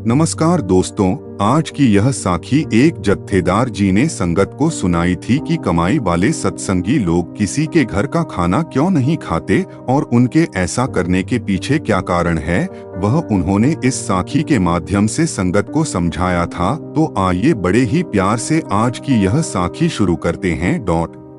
नमस्कार दोस्तों, आज की यह साखी एक जत्थेदार जी ने संगत को सुनाई थी कि कमाई वाले सत्संगी लोग किसी के घर का खाना क्यों नहीं खाते और उनके ऐसा करने के पीछे क्या कारण है, वह उन्होंने इस साखी के माध्यम से संगत को समझाया था। तो आइए बड़े ही प्यार से आज की यह साखी शुरू करते हैं।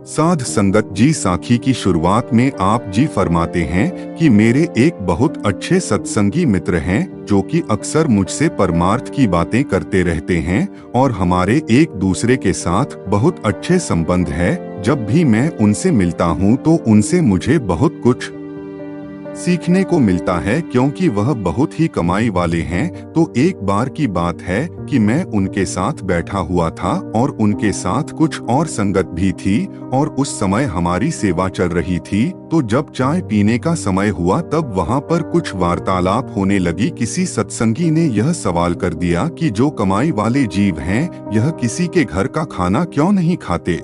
साध संगत जी, साखी की शुरुआत में आप जी फरमाते हैं कि मेरे एक बहुत अच्छे सत्संगी मित्र हैं जो कि अक्सर मुझसे परमार्थ की बातें करते रहते हैं और हमारे एक दूसरे के साथ बहुत अच्छे संबंध है। जब भी मैं उनसे मिलता हूँ तो उनसे मुझे बहुत कुछ सीखने को मिलता है क्योंकि वह बहुत ही कमाई वाले हैं। तो एक बार की बात है कि मैं उनके साथ बैठा हुआ था और उनके साथ कुछ और संगत भी थी और उस समय हमारी सेवा चल रही थी। तो जब चाय पीने का समय हुआ तब वहाँ पर कुछ वार्तालाप होने लगी। किसी सत्संगी ने यह सवाल कर दिया कि जो कमाई वाले जीव हैं, यह किसी के घर का खाना क्यों नहीं खाते?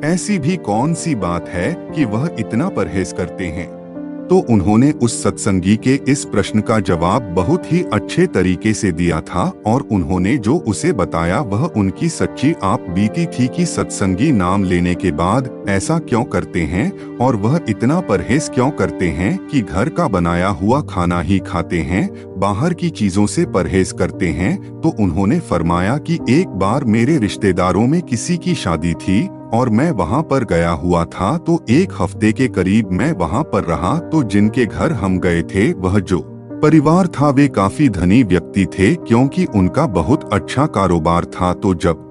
ऐसी भी कौन सी बात है कि वह इतना परहेज करते हैं? तो उन्होंने उस सत्संगी के इस प्रश्न का जवाब बहुत ही अच्छे तरीके से दिया था और उन्होंने जो उसे बताया वह उनकी सच्ची आप बीती थी कि सत्संगी नाम लेने के बाद ऐसा क्यों करते हैं और वह इतना परहेज क्यों करते हैं कि घर का बनाया हुआ खाना ही खाते हैं, बाहर की चीजों से परहेज करते हैं। तो उन्होंने फरमाया कि एक बार मेरे रिश्तेदारों में किसी की शादी थी और मैं वहाँ पर गया हुआ था। तो एक हफ्ते के करीब मैं वहाँ पर रहा। तो जिनके घर हम गए थे वह जो परिवार था वे काफी धनी व्यक्ति थे क्योंकि उनका बहुत अच्छा कारोबार था। तो जब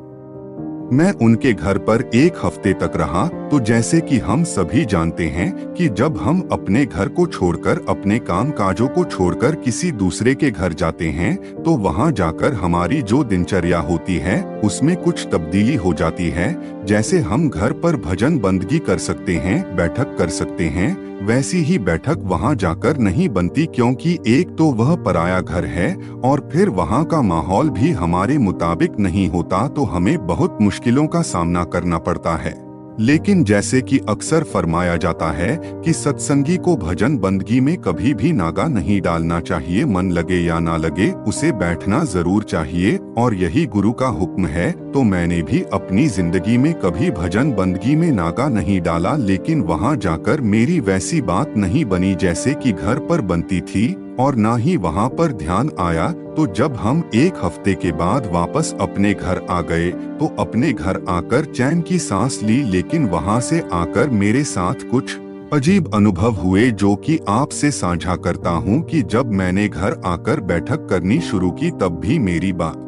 मैं उनके घर पर एक हफ्ते तक रहा तो जैसे कि हम सभी जानते हैं कि जब हम अपने घर को छोड़कर, अपने काम काजों को छोड़कर किसी दूसरे के घर जाते हैं तो वहां जाकर हमारी जो दिनचर्या होती है उसमें कुछ तब्दीली हो जाती है। जैसे हम घर पर भजन बंदगी कर सकते हैं, बैठक कर सकते हैं, वैसी ही बैठक वहां जाकर नहीं बनती क्योंकि एक तो वह पराया घर है और फिर वहां का माहौल भी हमारे मुताबिक नहीं होता। तो हमें बहुत मुश्किलों का सामना करना पड़ता है। लेकिन जैसे कि अक्सर फरमाया जाता है कि सत्संगी को भजन बंदगी में कभी भी नागा नहीं डालना चाहिए। मन लगे या ना लगे उसे बैठना जरूर चाहिए और यही गुरु का हुक्म है। तो मैंने भी अपनी जिंदगी में कभी भजन बंदगी में नागा नहीं डाला, लेकिन वहां जाकर मेरी वैसी बात नहीं बनी जैसे कि घर पर बनती थी और ना ही वहां पर ध्यान आया। तो जब हम एक हफ्ते के बाद वापस अपने घर आ गए तो अपने घर आकर चैन की सांस ली, लेकिन वहां से आकर मेरे साथ कुछ अजीब अनुभव हुए जो कि आपसे साझा करता हूं कि जब मैंने घर आकर बैठक करनी शुरू की तब भी मेरी बात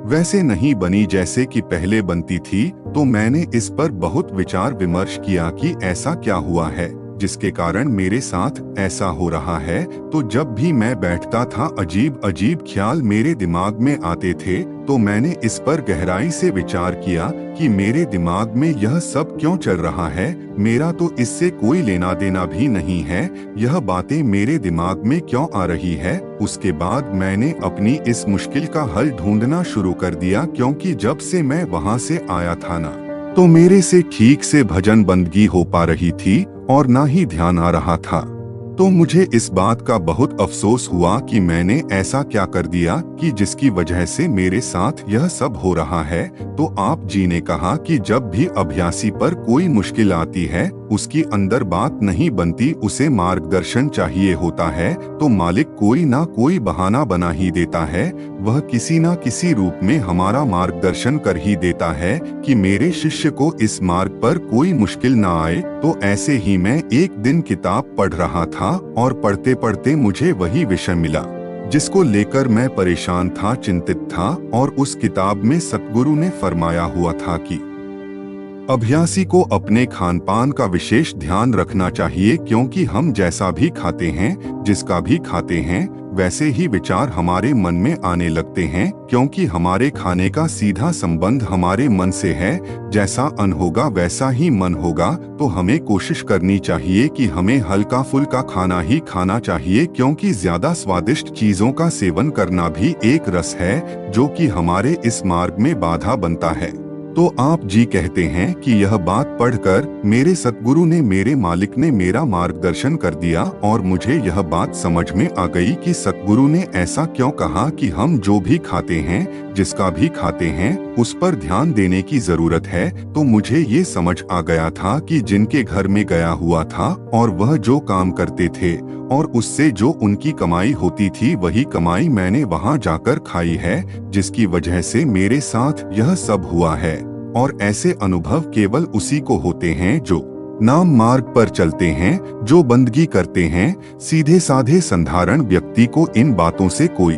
वैसे नहीं बनी जैसे कि पहले बनती थी। तो मैंने इस पर बहुत विचार विमर्श किया कि ऐसा क्या हुआ है जिसके कारण मेरे साथ ऐसा हो रहा है। तो जब भी मैं बैठता था अजीब अजीब ख्याल मेरे दिमाग में आते थे। तो मैंने इस पर गहराई से विचार किया कि मेरे दिमाग में यह सब क्यों चल रहा है, मेरा तो इससे कोई लेना देना भी नहीं है, यह बातें मेरे दिमाग में क्यों आ रही है। उसके बाद मैंने अपनी इस मुश्किल का हल ढूंढना शुरू कर दिया क्योंकि जब से मैं वहां से आया था ना तो मेरे से ठीक से भजन बंदगी हो पा रही थी और ना ही ध्यान आ रहा था। तो मुझे इस बात का बहुत अफसोस हुआ कि मैंने ऐसा क्या कर दिया कि जिसकी वजह से मेरे साथ यह सब हो रहा है। तो आप जी ने कहा कि जब भी अभ्यासी पर कोई मुश्किल आती है, उसकी अंदर बात नहीं बनती, उसे मार्गदर्शन चाहिए होता है तो मालिक कोई ना कोई बहाना बना ही देता है। वह किसी ना किसी रूप में हमारा मार्गदर्शन कर ही देता है कि मेरे शिष्य को इस मार्ग पर कोई मुश्किल ना आए। तो ऐसे ही मैं एक दिन किताब पढ़ रहा था और पढ़ते पढ़ते मुझे वही विषय मिला जिसको लेकर मैं परेशान था, चिंतित था। और उस किताब में सतगुरु ने फरमाया हुआ था कि अभ्यासी को अपने खान पान का विशेष ध्यान रखना चाहिए क्योंकि हम जैसा भी खाते हैं, जिसका भी खाते हैं, वैसे ही विचार हमारे मन में आने लगते हैं क्योंकि हमारे खाने का सीधा संबंध हमारे मन से है। जैसा अन्न होगा वैसा ही मन होगा। तो हमें कोशिश करनी चाहिए कि हमें हल्का फुल्का खाना ही खाना चाहिए क्योंकि ज्यादा स्वादिष्ट चीजों का सेवन करना भी एक रस है जो कि हमारे इस मार्ग में बाधा बनता है। तो आप जी कहते हैं कि यह बात पढ़कर मेरे सतगुरु ने, मेरे मालिक ने मेरा मार्गदर्शन कर दिया और मुझे यह बात समझ में आ गई कि सतगुरु ने ऐसा क्यों कहा कि हम जो भी खाते हैं, जिसका भी खाते हैं, उस पर ध्यान देने की जरूरत है। तो मुझे ये समझ आ गया था कि जिनके घर में गया हुआ था और वह जो काम करते थे और उससे जो उनकी कमाई होती थी, वही कमाई मैंने वहां जाकर खाई है, जिसकी वजह से मेरे साथ यह सब हुआ है। और ऐसे अनुभव केवल उसी को होते हैं जो नाम मार्ग पर चलते हैं, जो बंदगी करते हैं। सीधे साधे संधारण व्यक्ति को इन बातों से कोई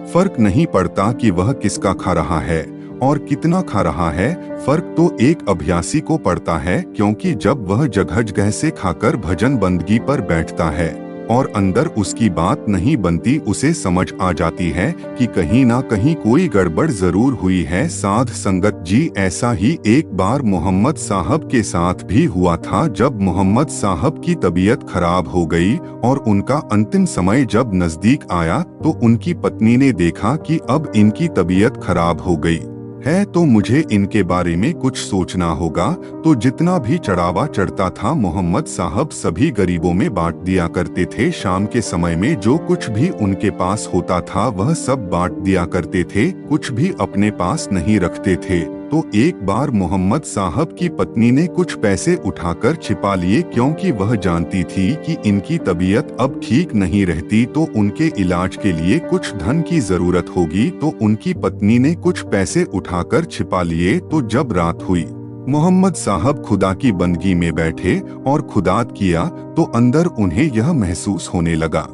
फर्क नहीं पड़ता कि वह किसका खा रहा है और कितना खा रहा है। फर्क तो एक अभ्यासी को पड़ता है, क्योंकि जब वह जगह जगह से खाकर भजन बंदगी पर बैठता है और अंदर उसकी बात नहीं बनती, उसे समझ आ जाती है कि कहीं ना कहीं कोई गड़बड़ जरूर हुई है। साध संगत जी, ऐसा ही एक बार मोहम्मद साहब के साथ भी हुआ था। जब मोहम्मद साहब की तबीयत खराब हो गई और उनका अंतिम समय जब नजदीक आया, तो उनकी पत्नी ने देखा कि अब इनकी तबीयत खराब हो गई है, तो मुझे इनके बारे में कुछ सोचना होगा। तो जितना भी चढ़ावा चढ़ता था, मोहम्मद साहब सभी गरीबों में बांट दिया करते थे। शाम के समय में जो कुछ भी उनके पास होता था, वह सब बांट दिया करते थे, कुछ भी अपने पास नहीं रखते थे। तो एक बार मोहम्मद साहब की पत्नी ने कुछ पैसे उठाकर छिपा लिए, क्योंकि वह जानती थी कि इनकी तबीयत अब ठीक नहीं रहती, तो उनके इलाज के लिए कुछ धन की जरूरत होगी। तो उनकी पत्नी ने कुछ पैसे उठाकर छिपा लिए। तो जब रात हुई, मोहम्मद साहब खुदा की बंदगी में बैठे और खुदात किया, तो अंदर उन्हें यह महसूस होने लगा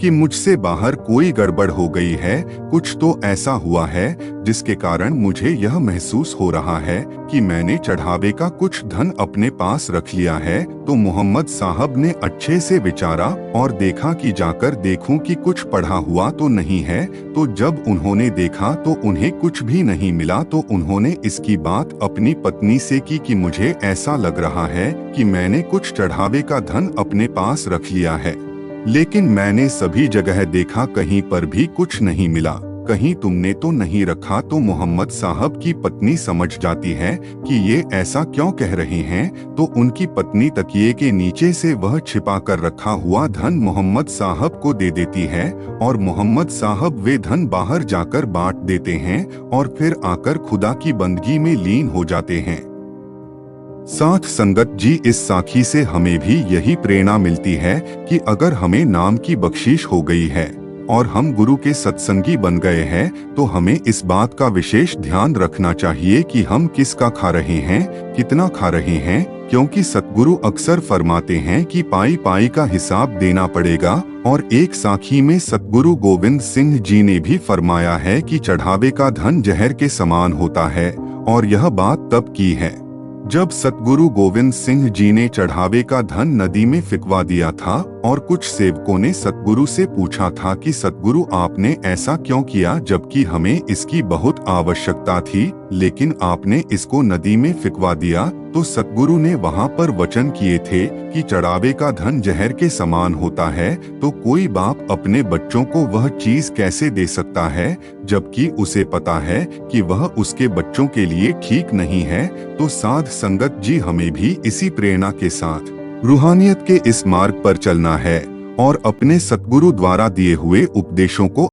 कि मुझसे बाहर कोई गड़बड़ हो गई है। कुछ तो ऐसा हुआ है जिसके कारण मुझे यह महसूस हो रहा है कि मैंने चढ़ावे का कुछ धन अपने पास रख लिया है। तो मोहम्मद साहब ने अच्छे से विचारा और देखा कि जाकर देखूं कि कुछ पड़ा हुआ तो नहीं है। तो जब उन्होंने देखा तो उन्हें कुछ भी नहीं मिला। तो उन्होंने इसकी बात अपनी पत्नी से की कि मुझे ऐसा लग रहा है कि मैंने कुछ चढ़ावे का धन अपने पास रख लिया है, लेकिन मैंने सभी जगह देखा, कहीं पर भी कुछ नहीं मिला। कहीं तुमने तो नहीं रखा? तो मोहम्मद साहब की पत्नी समझ जाती है कि ये ऐसा क्यों कह रहे हैं। तो उनकी पत्नी तकिए के नीचे से वह छिपा कर रखा हुआ धन मोहम्मद साहब को दे देती है और मोहम्मद साहब वे धन बाहर जाकर बांट देते हैं और फिर आकर खुदा की बंदगी में लीन हो जाते हैं। साथ संगत जी, इस साखी से हमें भी यही प्रेरणा मिलती है कि अगर हमें नाम की बख्शीश हो गई है और हम गुरु के सत्संगी बन गए हैं, तो हमें इस बात का विशेष ध्यान रखना चाहिए कि हम किसका खा रहे हैं, कितना खा रहे हैं, क्योंकि सतगुरु अक्सर फरमाते हैं कि पाई पाई का हिसाब देना पड़ेगा। और एक साखी में सतगुरु गोविंद सिंह जी ने भी फरमाया है कि चढ़ावे का धन जहर के समान होता है। और यह बात तब की है जब सतगुरु गोविंद सिंह जी ने चढ़ावे का धन नदी में फिकवा दिया था और कुछ सेवकों ने सतगुरु से पूछा था कि सतगुरु, आपने ऐसा क्यों किया, जबकि हमें इसकी बहुत आवश्यकता थी, लेकिन आपने इसको नदी में फिकवा दिया। तो सतगुरु ने वहां पर वचन किए थे कि चढ़ावे का धन जहर के समान होता है, तो कोई बाप अपने बच्चों को वह चीज कैसे दे सकता है जबकि उसे पता है कि वह उसके बच्चों के लिए ठीक नहीं है। तो साध संगत जी, हमें भी इसी प्रेरणा के साथ रूहानियत के इस मार्ग पर चलना है और अपने सतगुरु द्वारा दिए हुए उपदेशों को